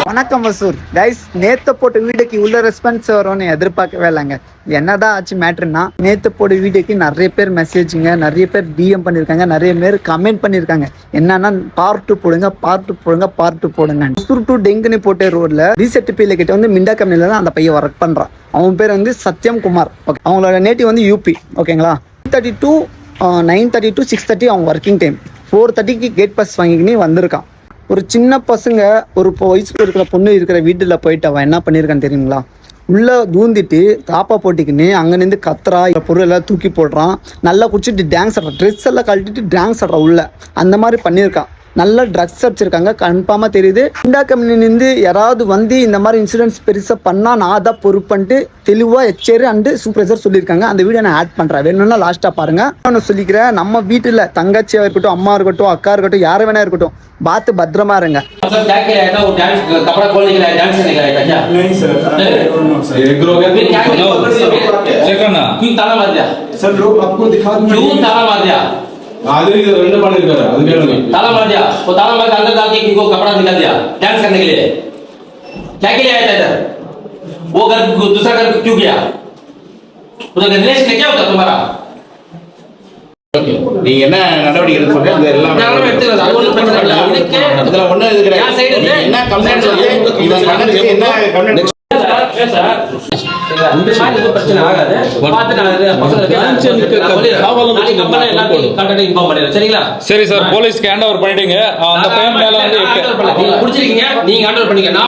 வணக்கம் வசூர் கைஸ். நேத்து போட்ட வீடியோக்கு உள்ள ரெஸ்பான்ஸ் வரும்னு எதிர்பார்க்கவே இல்லைங்க. என்னதான் ஆச்சு மேட்ருன்னா, நேத்து போட்ட வீடியோக்கு நிறைய பேர் மெசேஜுங்க, நிறைய பேர் டிஎம் பண்ணிருக்காங்க, நிறைய பேர் கமெண்ட் பண்ணிருக்காங்க. என்னன்னா பார்ட் 2 போடுங்க, பார்ட் 2 போடுங்க, பார்ட் 2 போடுங்க. வசூர் டு டெங்குன்னு போட்ட ரோட்ல ரீசெட்டிபில கிட்ட வந்து மிண்டா கம்பெனில தான் அந்த பையன் ஒர்க் பண்றான். அவன் பேர் வந்து சத்யம் குமார். ஓகே, அவங்களோட நேட்டிவ் வந்து யூபி. ஓகேங்களா. 9:30 to 6:30 அவங்க ஒர்க்கிங் டைம். 4:30க்கு கேட் பாஸ் வாங்கிக்கினே வந்திருக்கான். ஒரு சின்ன பசங்க, ஒரு வயசுல இருக்கிற பொண்ணு இருக்கிற வீட்டுல போயிட்டு அவன் என்ன பண்ணியிருக்கான்னு தெரியுங்களா? உள்ள தூந்திட்டு தாப்பா போட்டிக்கின்னு அங்கேருந்து கத்துறா, பொருள் எல்லாம் தூக்கி போடுறான், நல்லா குடிச்சிட்டு டான்ஸ் ஆடுறான், ட்ரெஸ் எல்லாம் கழட்டிட்டு டான்ஸ் ஆடுறான் உள்ள. அந்த மாதிரி பண்ணியிருக்கான். நல்ல ட்ரக்ஸ் அடிச்சிருக்காங்க, கன்ஃபார்மாக தெரியுது. இண்டா கம்பெனிலேருந்து யாராவது வந்து இந்த மாதிரி இன்சூரன்ஸ் பெருசாக பண்ணால் நான் தான் பொறுப்புன்ட்டு தெளிவாக எச்ஆர் அண்டு சூப்பர்வைசர் சொல்லியிருக்காங்க. அந்த வீடியோ நான் ஆட் பண்ணுறேன், வேணும்னா லாஸ்ட்டாக பாருங்கள். நான் சொல்லிக்கிறேன், நம்ம வீட்டில் தங்கச்சியாக இருக்கட்டும், அம்மா இருக்கட்டும், அக்கா இருக்கட்டும், யார் வேணா இருக்கட்டும், பார்த்து பத்திரமா இருங்க. आगे रन पाने का है ताला मार दिया वो ताला मार के अंदर डाल के किसी कपड़ा निकाल दिया डांस करने के लिए क्या के लिए आया था इधर वो घर दूसरा घर क्यों गया उधर रिलेशन क्या होता तुम्हारा நீங்க என்ன நடவடிக்கை சொல்லுங்க இந்த எல்லாம் நானும் எடுத்துறேன் அது ஒண்ணு பிரச்சனை இல்ல இதுக்கு இதுல ஒண்ணு இருக்குற யா சைடு என்ன கம்ப்ளைன்ட் சொல்லி இவன் பண்ணதுக்கு என்ன கம்ப்ளைன்ட் அந்த மாதிரி ஒரு பிரச்சனை ஆகாது. பார்த்து நான் பசங்களுக்கு கான்டாக்ட் இன்ஃபார்ம் பண்ணிடுறேன். சரிங்களா? சரி சார், போலீஸ்க்கு ஹேண்ட் ஓவர் பண்ணிட்டீங்க. அந்த பையன் மேல வந்து புடிச்சிருக்கீங்க, நீங்க ஹேண்ட் ஓவர் பண்ணீங்க.